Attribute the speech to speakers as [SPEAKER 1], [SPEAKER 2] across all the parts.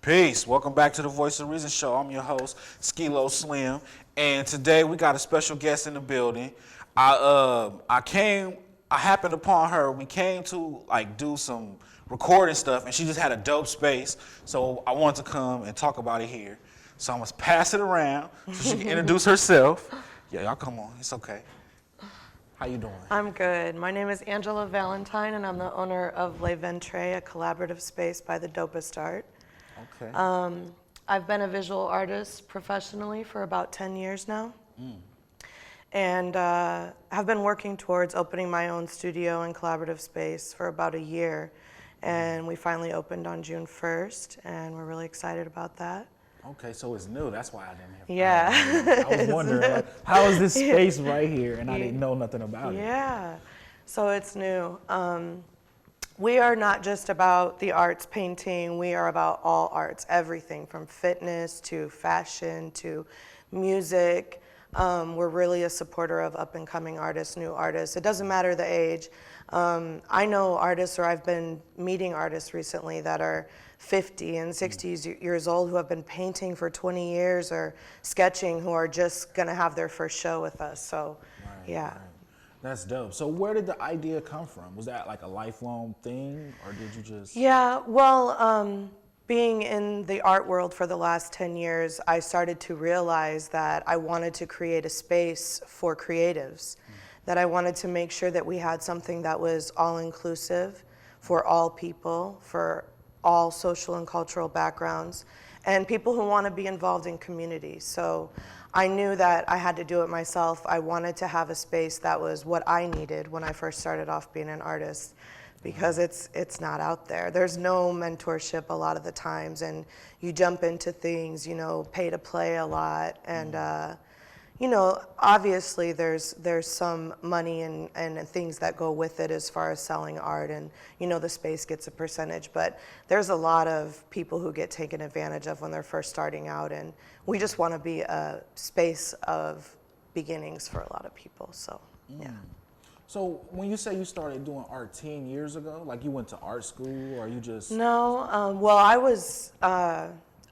[SPEAKER 1] Peace. Welcome back to the Voice of Reason show. I'm your host, Skilo Slim, and today we got a special guest in the building. I happened upon her. We came to do some recording stuff, and she just had a dope space. So I wanted to come and talk about it here. So I'm gonna pass it around so she can introduce herself. Yeah, y'all come on. It's okay. How you doing?
[SPEAKER 2] I'm good. My name is Angela Valentine, and I'm the owner of Le Ventre, a collaborative space by the Dopest Art.
[SPEAKER 1] Okay.
[SPEAKER 2] I've been a visual artist professionally for about 10 years now. And have been working towards opening my own studio and collaborative space for about a year. And we finally opened on June 1st, and we're really excited about that.
[SPEAKER 1] Okay, so it's new. That's why I didn't have.
[SPEAKER 2] Yeah.
[SPEAKER 1] I was wondering, how is this space right here, and I didn't know nothing about it.
[SPEAKER 2] Yeah. So it's new. We are not just about the arts, painting. We are about all arts, everything from fitness to fashion to music. We're really a supporter of up-and-coming artists, new artists. It doesn't matter the age. I know artists, or I've been meeting artists recently that are 50 and 60 years old who have been painting for 20 years or sketching, who are just going to have their first show with us. So, yeah.
[SPEAKER 1] Right. That's dope. So where did the idea come from? Was that like a lifelong thing, or did you just?
[SPEAKER 2] Yeah, well, being in the art world for the last 10 years, I started to realize that I wanted to create a space for creatives, that I wanted to make sure that we had something that was all-inclusive for all people, for all social and cultural backgrounds, and people who want to be involved in community. So I knew that I had to do it myself. I wanted to have a space that was what I needed when I first started off being an artist, because it's not out there. There's no mentorship a lot of the times, and you jump into things, pay to play a lot, and obviously there's some money and things that go with it as far as selling art, and the space gets a percentage, but there's a lot of people who get taken advantage of when they're first starting out, and we just want to be a space of beginnings for a lot of people, so yeah.
[SPEAKER 1] So when you say you started doing art 10 years ago, like you went to art school, or you just?
[SPEAKER 2] No, well,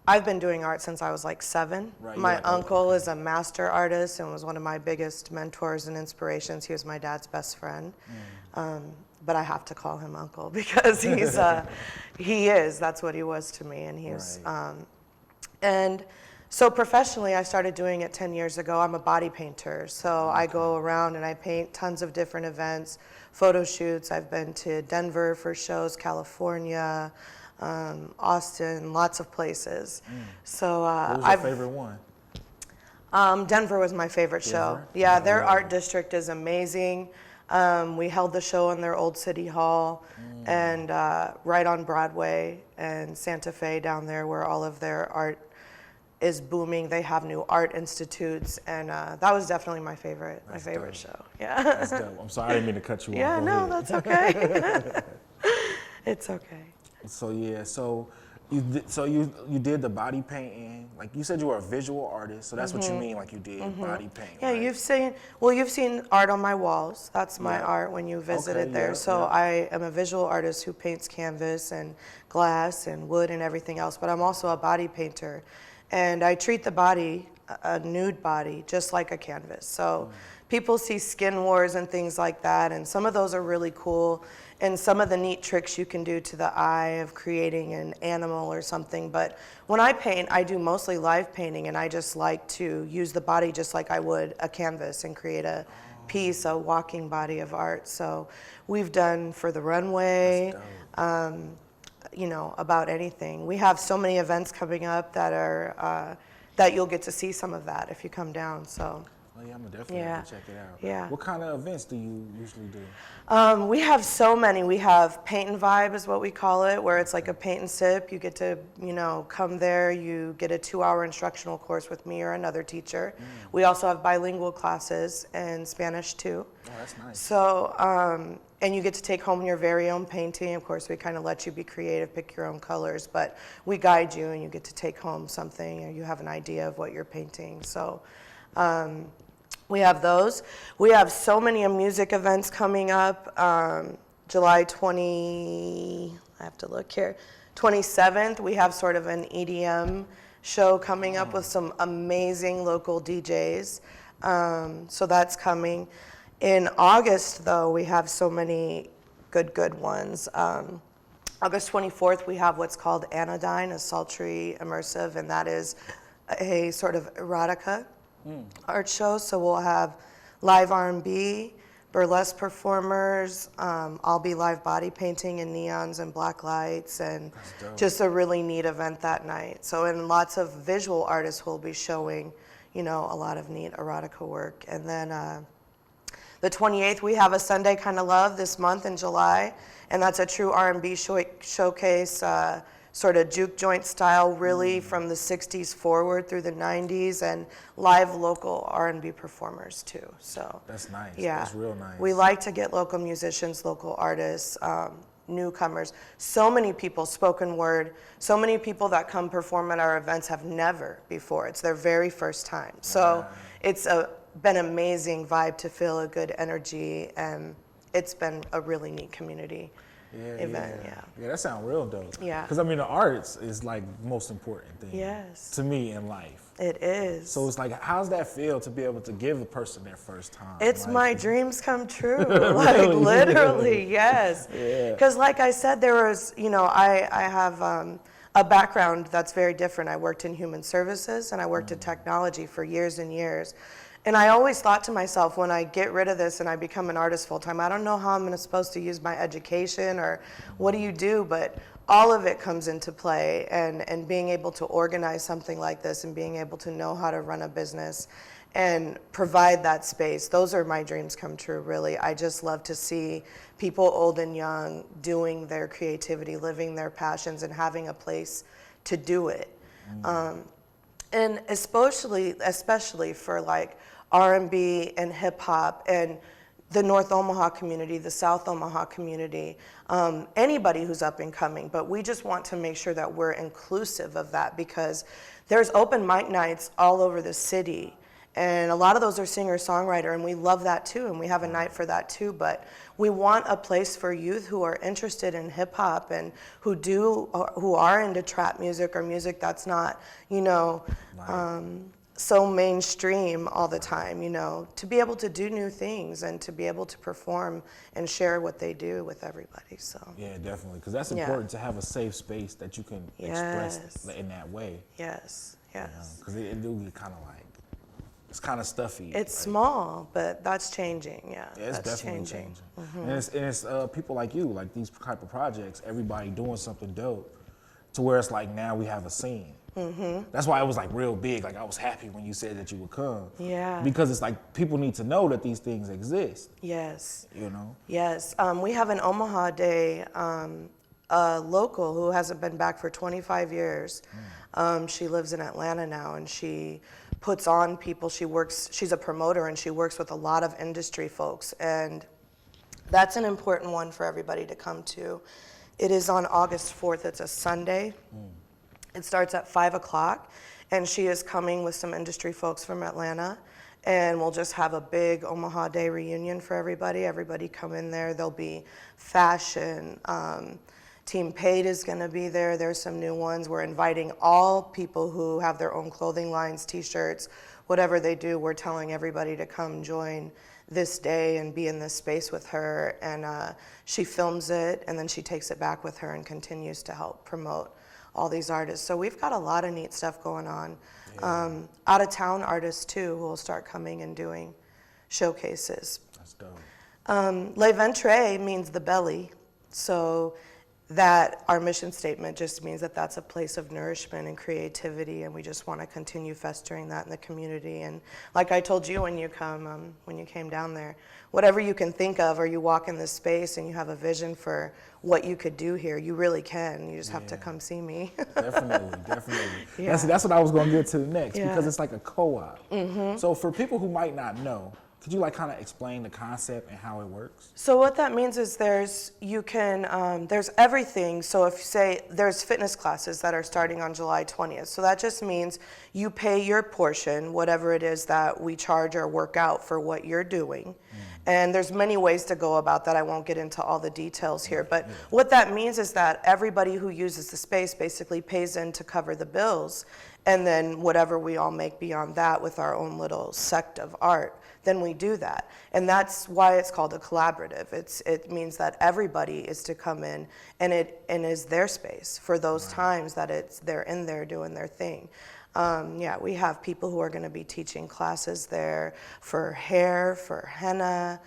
[SPEAKER 2] I've been doing art since I was like 7.
[SPEAKER 1] Right,
[SPEAKER 2] my
[SPEAKER 1] like,
[SPEAKER 2] uncle is a master artist and was one of my biggest mentors and inspirations. He was my dad's best friend. But I have to call him uncle because that's what he was to me. And he was, and so professionally, I started doing it 10 years ago. I'm a body painter. So I go around and I paint tons of different events, photo shoots. I've been to Denver for shows, California, Austin, lots of places. So
[SPEAKER 1] what was your favorite one?
[SPEAKER 2] Denver was my favorite show. Yeah, their art district is amazing. We held the show in their old city hall and right on Broadway and Santa Fe down there, where all of their art is booming. They have new art institutes, and that was definitely my favorite show. Yeah.
[SPEAKER 1] That's dope. I'm sorry, I didn't mean to cut you off.
[SPEAKER 2] Yeah, no, that's okay. It's okay.
[SPEAKER 1] So yeah, so you did the body painting. Like you said, you were a visual artist, so that's what you mean, like you did body painting.
[SPEAKER 2] Yeah, right? You've seen art on my walls. That's my art when you visited there. So I am a visual artist who paints canvas and glass and wood and everything else, but I'm also a body painter. And I treat the body, a nude body, just like a canvas. So people see skin wars and things like that, and some of those are really cool, and some of the neat tricks you can do to the eye of creating an animal or something. But when I paint, I do mostly live painting, and I just like to use the body just like I would a canvas and create a piece, a walking body of art. So we've done for the runway, about anything. We have so many events coming up that are that you'll get to see some of that if you come down. So.
[SPEAKER 1] Oh yeah, I'm definitely have to check it out.
[SPEAKER 2] Yeah.
[SPEAKER 1] What kind of events do you usually do?
[SPEAKER 2] We have so many. We have Paint and Vibe is what we call it, where it's like a paint and sip. You get to, come there. You get a 2-hour instructional course with me or another teacher. We also have bilingual classes in Spanish too.
[SPEAKER 1] Oh, that's nice.
[SPEAKER 2] So, and you get to take home your very own painting. Of course, we kind of let you be creative, pick your own colors, but we guide you and you get to take home something, or you have an idea of what you're painting. So. We have those. We have so many music events coming up. July 20, I have to look here. 27th, we have sort of an EDM show coming up with some amazing local DJs. So that's coming. In August, though, we have so many good ones. August 24th, we have what's called Anodyne, a sultry immersive, and that is a sort of erotica art show. So we'll have live R&B, burlesque performers. I'll be live body painting in neons and black lights, and just a really neat event that night. So, and lots of visual artists will be showing, you know, a lot of neat erotica work. And then the 28th, we have a Sunday Kind of Love this month in July, and that's a true R&B showcase, sort of juke joint style, really from the 60s forward through the 90s, and live local R&B performers too. So
[SPEAKER 1] that's nice.
[SPEAKER 2] Yeah,
[SPEAKER 1] that's real nice.
[SPEAKER 2] We like to get local musicians, local artists, newcomers. So many people, spoken word, so many people that come perform at our events have never before. It's their very first time. So it's been an amazing vibe to feel a good energy, and it's been a really neat community event.
[SPEAKER 1] Yeah, that sounds real dope.
[SPEAKER 2] Yeah.
[SPEAKER 1] Because I mean, the arts is like the most important thing.
[SPEAKER 2] Yes.
[SPEAKER 1] To me in life.
[SPEAKER 2] It is.
[SPEAKER 1] So it's like, how's that feel to be able to give a person their first time?
[SPEAKER 2] It's
[SPEAKER 1] like,
[SPEAKER 2] my dreams come true. Like literally, yes.
[SPEAKER 1] Yeah.
[SPEAKER 2] Because like I said, there was, you know, I have a background that's very different. I worked in human services and I worked in technology for years and years. And I always thought to myself, when I get rid of this and I become an artist full time, I don't know how I'm supposed to use my education or what do you do, but all of it comes into play, and being able to organize something like this and being able to know how to run a business and provide that space, those are my dreams come true, really. I just love to see people old and young doing their creativity, living their passions, and having a place to do it. And especially for like R&B and hip hop and the North Omaha community, the South Omaha community, anybody who's up and coming. But we just want to make sure that we're inclusive of that, because there's open mic nights all over the city. And a lot of those are singer-songwriter, and we love that too, and we have a night for that too. But we want a place for youth who are interested in hip hop and who are into trap music or music that's not, you know, so mainstream all the time, you know, to be able to do new things and to be able to perform and share what they do with everybody. So
[SPEAKER 1] yeah, definitely, because that's important to have a safe space that you can express in that way.
[SPEAKER 2] Yes, yes.
[SPEAKER 1] Because it do get kind of like, it's kind of stuffy.
[SPEAKER 2] It's small, but that's changing. Yeah,
[SPEAKER 1] it's
[SPEAKER 2] that's
[SPEAKER 1] definitely changing. And it's people like you, like these type of projects, everybody doing something dope, to where it's like now we have a scene. That's why it was like real big. Like I was happy when you said that you would come.
[SPEAKER 2] Yeah.
[SPEAKER 1] Because it's like people need to know that these things exist.
[SPEAKER 2] Yes.
[SPEAKER 1] You know.
[SPEAKER 2] Yes. We have an Omaha Day, a local who hasn't been back for 25 years. She lives in Atlanta now, and she puts on people. She's a promoter, and she works with a lot of industry folks, and that's an important one for everybody to come to. It is on August 4th. It's a Sunday. It starts at 5 o'clock, and she is coming with some industry folks from Atlanta, and we'll just have a big Omaha Day reunion for everybody. Everybody come in there. There'll be fashion. Team Paid is going to be there. There's some new ones. We're inviting all people who have their own clothing lines, t-shirts, whatever they do. We're telling everybody to come join this day and be in this space with her. And she films it, and then she takes it back with her and continues to help promote all these artists. So we've got a lot of neat stuff going on. Out-of-town artists, too, who will start coming and doing showcases.
[SPEAKER 1] That's dope.
[SPEAKER 2] Le Ventre means the belly. So that our mission statement just means that that's a place of nourishment and creativity, and we just want to continue festering that in the community. And like I told you when you came down there, whatever you can think of, or you walk in this space and you have a vision for what you could do here, you really can. You just have to come see me.
[SPEAKER 1] Definitely.
[SPEAKER 2] Yeah.
[SPEAKER 1] That's what I was going to get to next,
[SPEAKER 2] Yeah.
[SPEAKER 1] because it's like a co-op. So for people who might not know, Could you like kind of explain the concept and how it works?
[SPEAKER 2] So what that means is there's everything. So if you say there's fitness classes that are starting on July 20th. So that just means you pay your portion, whatever it is that we charge or work out for what you're doing. And there's many ways to go about that. I won't get into all the details here. But what that means is that everybody who uses the space basically pays in to cover the bills. And then whatever we all make beyond that with our own little sect of art, then we do that. And that's why it's called a collaborative. It means that everybody is to come in and is their space for those times that they're in there doing their thing. We have people who are going to be teaching classes there for hair, for henna.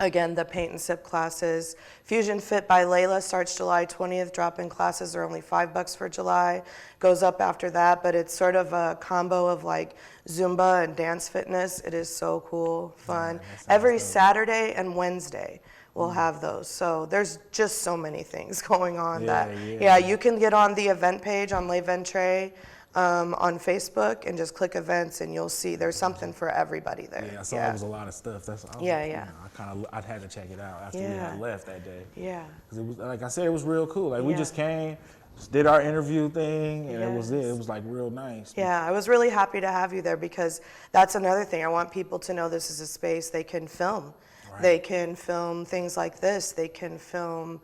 [SPEAKER 2] Again, the paint and sip classes. Fusion Fit by Layla starts July 20th. Drop-in classes are only $5 for July. Goes up after that, but it's sort of a combo of like Zumba and dance fitness. It is so cool, fun. Every dope. Saturday and Wednesday we'll have those. So there's just so many things going on you can get on the event page on Les Ventres on Facebook and just click events and you'll see there's something for everybody there.
[SPEAKER 1] Yeah, I saw there was a lot of stuff. I had to check it out after we had left that day.
[SPEAKER 2] Yeah.
[SPEAKER 1] Because it was, like I said, it was real cool. Like we just came, just did our interview thing, and it was it. It was like real nice.
[SPEAKER 2] Yeah, I was really happy to have you there because that's another thing. I want people to know this is a space they can film. Right. They can film things like this. They can film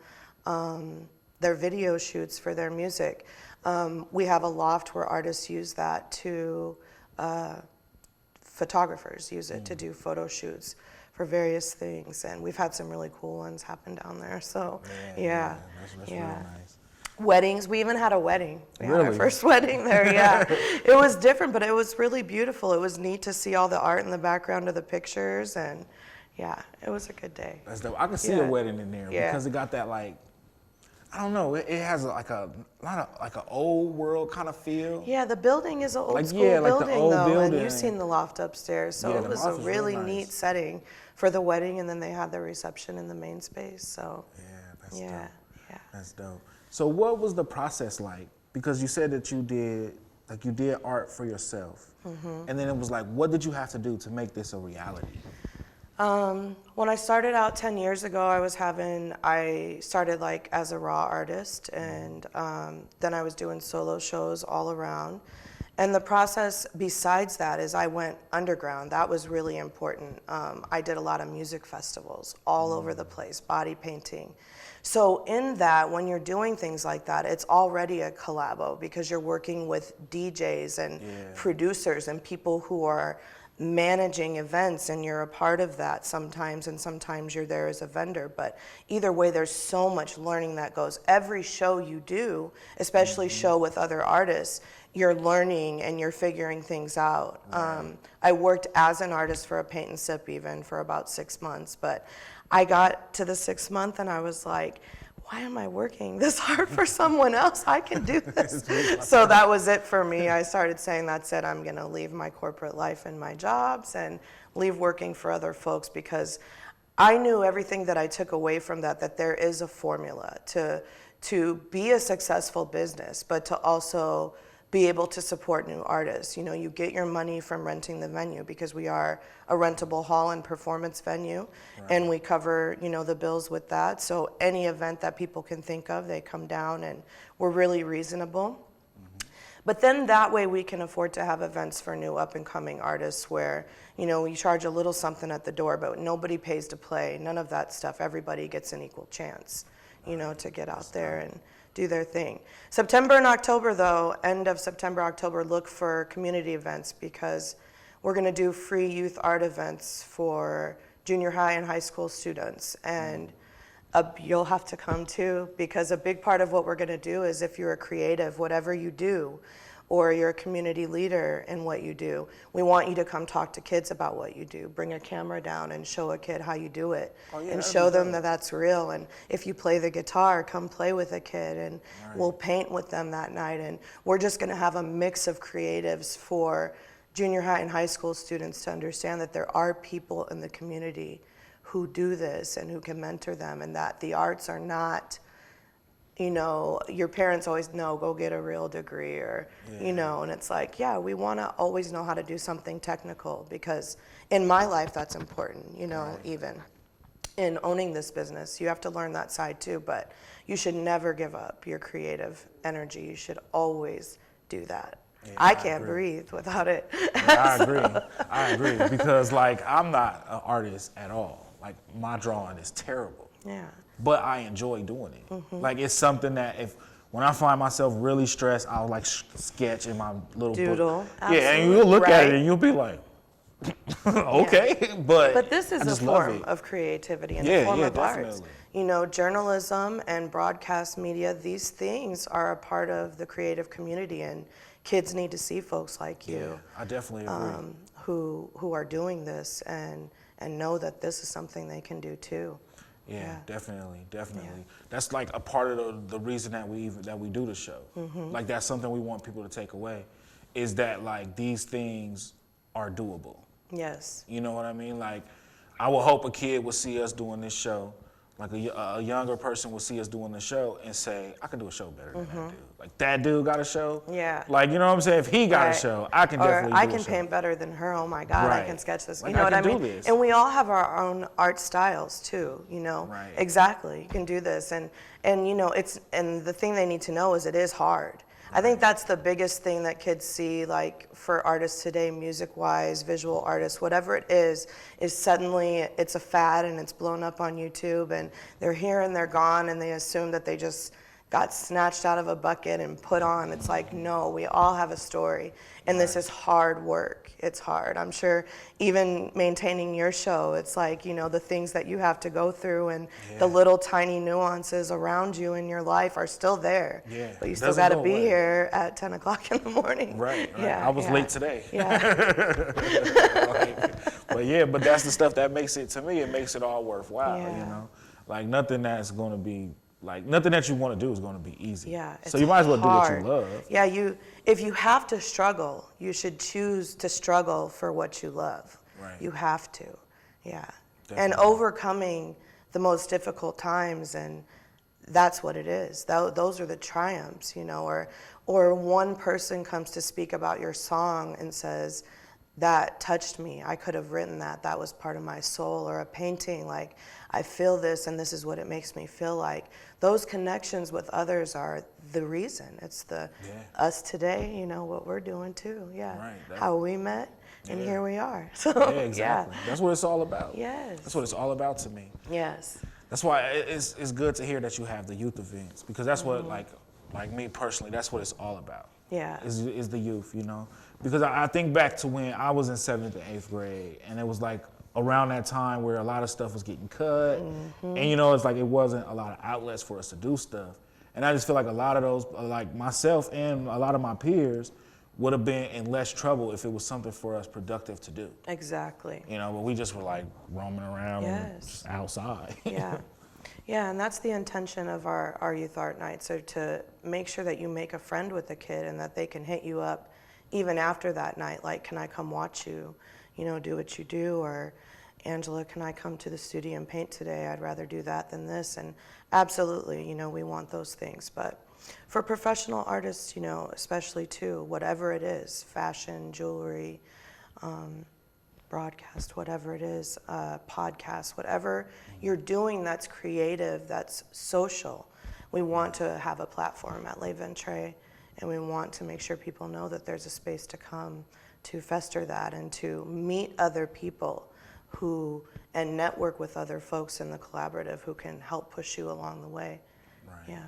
[SPEAKER 2] their video shoots for their music. We have a loft where artists use that to, photographers use it to do photo shoots for various things. And we've had some really cool ones happen down there. So, that's really nice. Weddings, we even had a wedding. We had our first wedding there, It was different, but it was really beautiful. It was neat to see all the art in the background of the pictures. And it was a good day.
[SPEAKER 1] That's dope. I can see a wedding in there because it got that like, I don't know. It has like a lot of like an old world kind of feel.
[SPEAKER 2] Yeah, the building is an old school building though, and you've seen the loft upstairs, so it was a really neat setting for the wedding, and then they had the reception in the main space. So
[SPEAKER 1] that's dope. That's dope. So what was the process like? Because you said that you did art for yourself, and then it was like, what did you have to do to make this a reality?
[SPEAKER 2] When I started out 10 years ago, I started like as a raw artist, and then I was doing solo shows all around. And the process besides that is I went underground. That was really important. I did a lot of music festivals all over the place, body painting. So in that, when you're doing things like that, it's already a collabo because you're working with DJs and producers and people who are managing events, and you're a part of that sometimes, and sometimes you're there as a vendor. But either way, there's so much learning that goes. Every show you do, especially show with other artists, you're learning and you're figuring things out. I worked as an artist for a paint and sip even for about 6 months, but I got to the 6th month and I was like, why am I working this hard for someone else? I can do this. So that was it for me. I started saying, that's it. I'm going to leave my corporate life and my jobs and leave working for other folks, because I knew everything that I took away from that there is a formula to be a successful business, but to also be able to support new artists. You know, you get your money from renting the venue because we are a rentable hall and performance venue, and we cover, you know, the bills with that. So any event that people can think of, they come down, and we're really reasonable. But then that way we can afford to have events for new up and coming artists where, you know, we charge a little something at the door, but nobody pays to play, none of that stuff. Everybody gets an equal chance, you know, to get out there and do their thing. September and October though, end of September, October, look for community events, because we're gonna do free youth art events for junior high and high school students. And you'll have to come too, because a big part of what we're gonna do is, if you're a creative, whatever you do, or you're a community leader in what you do, we want you to come talk to kids about what you do. Bring a camera down and show a kid how you do it, and show them that that's real. And if you play the guitar, come play with a kid, and we'll paint with them that night. And we're just gonna have a mix of creatives for junior high and high school students to understand that there are people in the community who do this and who can mentor them, and that the arts are not you know, your parents always know, go get a real degree or, you know, and it's like, yeah, we want to always know how to do something technical because in my life, that's important, you know, even in owning this business, you have to learn that side too, but you should never give up your creative energy. You should always do that.
[SPEAKER 1] Yeah,
[SPEAKER 2] I can't breathe without it.
[SPEAKER 1] Yeah, I agree because like I'm not an artist at all. Like my drawing is terrible.
[SPEAKER 2] Yeah.
[SPEAKER 1] But I enjoy doing it. Like it's something that when I find myself really stressed, I'll like sketch in my little
[SPEAKER 2] Doodle.
[SPEAKER 1] book. Yeah, and you'll look at it and you'll be like, okay,
[SPEAKER 2] Yeah.
[SPEAKER 1] but
[SPEAKER 2] this is a form of creativity and a form of art. You know, journalism and broadcast media, these things are a part of the creative community, and kids need to see folks like you.
[SPEAKER 1] Yeah, I definitely agree.
[SPEAKER 2] Who are doing this and know that this is something they can do too.
[SPEAKER 1] Yeah, definitely. Yeah. That's like a part of the reason that we do the show. Like that's something we want people to take away, is that like these things are doable.
[SPEAKER 2] Yes.
[SPEAKER 1] You know what I mean? Like I would hope a kid would see us doing this show, like a younger person would see us doing the show and say, I can do a show better than that dude. Like that dude got a show.
[SPEAKER 2] Yeah.
[SPEAKER 1] Like, you know what I'm saying? If he got a show, I can definitely do
[SPEAKER 2] I
[SPEAKER 1] a
[SPEAKER 2] can
[SPEAKER 1] show.
[SPEAKER 2] paint better than her. Oh my God, I can sketch this.
[SPEAKER 1] Like,
[SPEAKER 2] you know what I mean?
[SPEAKER 1] do this.
[SPEAKER 2] And we all have our own art styles too, you know?
[SPEAKER 1] Right.
[SPEAKER 2] Exactly. You can do this. And you know, and the thing they need to know is it is hard. I think that's the biggest thing that kids see, like for artists today, music-wise, visual artists, whatever it is suddenly it's a fad and it's blown up on YouTube and they're here and they're gone and they assume that they just got snatched out of a bucket and put on. It's like, no, we all have a story and this is hard work. It's hard. I'm sure even maintaining your show, it's like, you know, the things that you have to go through and the little tiny nuances around you in your life are still there.
[SPEAKER 1] Yeah.
[SPEAKER 2] But you still got to be here at 10 o'clock in the morning.
[SPEAKER 1] Right.
[SPEAKER 2] Yeah,
[SPEAKER 1] I was late today.
[SPEAKER 2] Yeah.
[SPEAKER 1] but that's the stuff that makes it, to me, it makes it all worthwhile,
[SPEAKER 2] Yeah.
[SPEAKER 1] you know? Like nothing that's going to be, like nothing that you want to do is going to be easy.
[SPEAKER 2] Yeah,
[SPEAKER 1] so you might as well
[SPEAKER 2] hard.
[SPEAKER 1] do what you love.
[SPEAKER 2] Yeah, if you have to struggle, you should choose to struggle for what you love.
[SPEAKER 1] Right.
[SPEAKER 2] You have to, yeah.
[SPEAKER 1] Definitely.
[SPEAKER 2] And overcoming the most difficult times, and that's what it is. Those are the triumphs, you know, or one person comes to speak about your song and says, that touched me. I could have written that. That was part of my soul. Or a painting, like, I feel this and this is what it makes me feel like. Those connections with others are the reason. It's us today, you know, what we're doing too. Yeah.
[SPEAKER 1] Right.
[SPEAKER 2] How we met and here we are. So,
[SPEAKER 1] yeah, exactly. That's what it's all about.
[SPEAKER 2] Yes.
[SPEAKER 1] That's what it's all about to me.
[SPEAKER 2] Yes.
[SPEAKER 1] That's why it's good to hear that you have the youth events, because that's what, like me personally, that's what it's all about.
[SPEAKER 2] Yeah.
[SPEAKER 1] Is the youth, you know? Because I think back to when I was in 7th and 8th grade, and it was like around that time where a lot of stuff was getting cut, and you know, it's like it wasn't a lot of outlets for us to do stuff. And I just feel like a lot of those, like myself and a lot of my peers, would have been in less trouble if it was something for us productive to do.
[SPEAKER 2] Exactly.
[SPEAKER 1] You know, but we just were like roaming around
[SPEAKER 2] Yes.
[SPEAKER 1] outside.
[SPEAKER 2] Yeah. Yeah, and that's the intention of our youth art nights, so to make sure that you make a friend with the kid and that they can hit you up even after that night, like, can I come watch you, you know, do what you do, or Angela, can I come to the studio and paint today? I'd rather do that than this. And absolutely, you know, we want those things. But for professional artists, you know, especially too, whatever it is, fashion, jewelry, broadcast, whatever it is, podcast, whatever you're doing that's creative, that's social, we want to have a platform at Les Ventres, and we want to make sure people know that there's a space to come to fester that and to meet other people who, and network with other folks in the collaborative who can help push you along the way.
[SPEAKER 1] Right.
[SPEAKER 2] Yeah.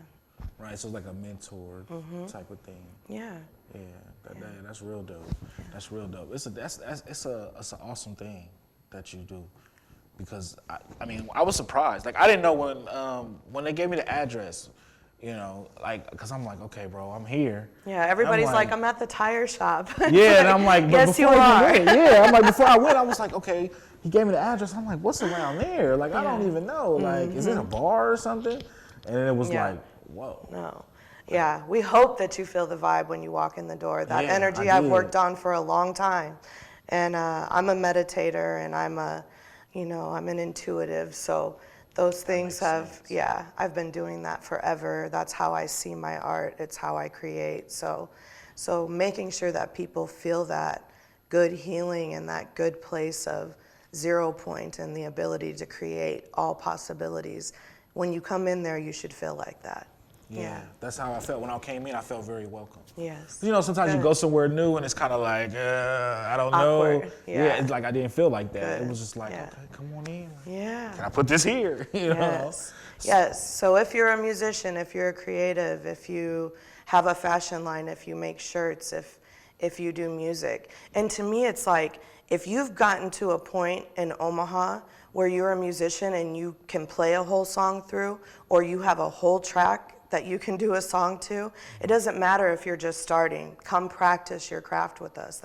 [SPEAKER 1] Right, so it's like a mentor type of thing.
[SPEAKER 2] Yeah.
[SPEAKER 1] Yeah, that's real dope. Yeah. That's real dope. It's an awesome thing that you do, because I mean I was surprised. Like I didn't know when they gave me the address, you know, like, because I'm like, okay, bro, I'm here.
[SPEAKER 2] Yeah, everybody's like, I'm at the tire shop.
[SPEAKER 1] Yeah, and I'm like, but
[SPEAKER 2] yes, you are.
[SPEAKER 1] I'm like, before I went, I was like, okay, he gave me the address. I'm like, what's around there? Like, I don't even know. Like, is it a bar or something? And then it was like, whoa.
[SPEAKER 2] No. Yeah, we hope that you feel the vibe when you walk in the door. That energy I've worked on for a long time. And I'm a meditator and I'm an intuitive. So those things
[SPEAKER 1] makes
[SPEAKER 2] have,
[SPEAKER 1] sense.
[SPEAKER 2] yeah, I've been doing that forever. That's how I see my art. It's how I create. So making sure that people feel that good healing and that good place of 0 point and the ability to create all possibilities. When you come in there, you should feel like that.
[SPEAKER 1] Yeah, that's how I felt when I came in. I felt very welcome.
[SPEAKER 2] Yes.
[SPEAKER 1] You know, sometimes you
[SPEAKER 2] Good.
[SPEAKER 1] go somewhere new and it's kind of like, I don't
[SPEAKER 2] Awkward,
[SPEAKER 1] know.
[SPEAKER 2] yeah.
[SPEAKER 1] It's like I didn't feel like that.
[SPEAKER 2] Good,
[SPEAKER 1] It was just like,
[SPEAKER 2] yeah.
[SPEAKER 1] okay, come on in.
[SPEAKER 2] Yeah.
[SPEAKER 1] Can I put this here? You know?
[SPEAKER 2] Yes. Yes. So if you're a musician, if you're a creative, if you have a fashion line, if you make shirts, if you do music. And to me, it's like, if you've gotten to a point in Omaha where you're a musician and you can play a whole song through, or you have a whole track that you can do a song to, it doesn't matter if you're just starting. Come practice your craft with us.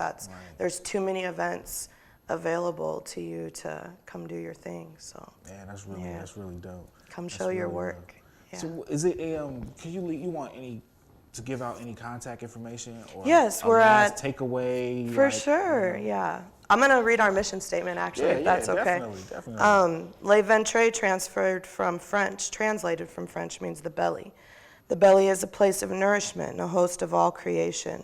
[SPEAKER 2] There's too many events available to you to come do your thing. So
[SPEAKER 1] Yeah, that's really dope.
[SPEAKER 2] come
[SPEAKER 1] That's
[SPEAKER 2] show your
[SPEAKER 1] really
[SPEAKER 2] work.
[SPEAKER 1] dope.
[SPEAKER 2] Yeah.
[SPEAKER 1] So is it can you want to give out any contact information or
[SPEAKER 2] Yes,
[SPEAKER 1] a
[SPEAKER 2] we're
[SPEAKER 1] last
[SPEAKER 2] at
[SPEAKER 1] takeaway?
[SPEAKER 2] For
[SPEAKER 1] like,
[SPEAKER 2] sure, yeah. I'm gonna read our mission statement actually, if that's okay.
[SPEAKER 1] Definitely.
[SPEAKER 2] Le ventre translated from French, means the belly. The belly is a place of nourishment and a host of all creation.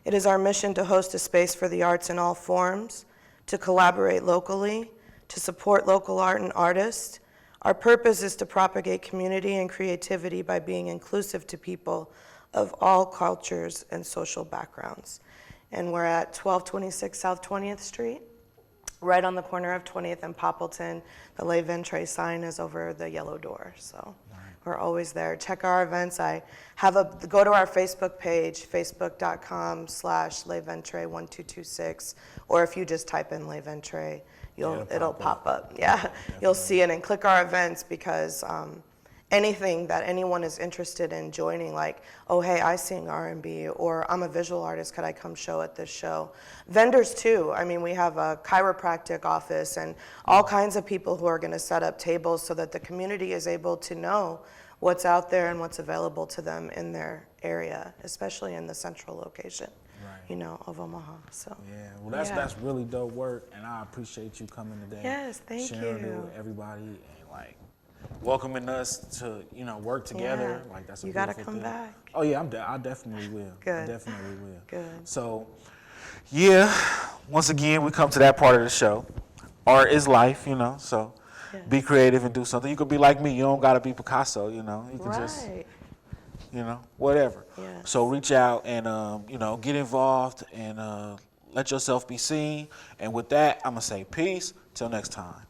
[SPEAKER 2] It is our mission to host a space for the arts in all forms, to collaborate locally, to support local art and artists. Our purpose is to propagate community and creativity by being inclusive to people of all cultures and social backgrounds. And we're at 1226 South 20th Street, right on the corner of 20th and Poppleton. The Le Ventre sign is over the yellow door, so we're always there. Check our events. Go to our Facebook page, facebook.com/Le Ventre 1226, or if you just type in Le Ventre, it'll pop up. Yeah, you'll see it, and click our events because anything that anyone is interested in joining, like, oh, hey, I sing R&B, or I'm a visual artist, could I come show at this show? Vendors too. I mean, we have a chiropractic office and all kinds of people who are gonna set up tables so that the community is able to know what's out there and what's available to them in their area, especially in the central location, of Omaha. So
[SPEAKER 1] yeah, well, that's really dope work, and I appreciate you coming today.
[SPEAKER 2] Yes, thank
[SPEAKER 1] sharing
[SPEAKER 2] you.
[SPEAKER 1] it with everybody, and welcoming us to work together.
[SPEAKER 2] Yeah.
[SPEAKER 1] That's a
[SPEAKER 2] you
[SPEAKER 1] beautiful
[SPEAKER 2] gotta come
[SPEAKER 1] thing.
[SPEAKER 2] back.
[SPEAKER 1] Oh yeah, I definitely will.
[SPEAKER 2] Good.
[SPEAKER 1] I definitely will.
[SPEAKER 2] Good.
[SPEAKER 1] So, yeah, once again, we come to that part of the show. Art is life, so be creative and do something. You could be like me. You don't gotta be Picasso. You can just, whatever.
[SPEAKER 2] Yes.
[SPEAKER 1] So reach out and get involved and let yourself be seen. And with that, I'm gonna say peace. Till next time.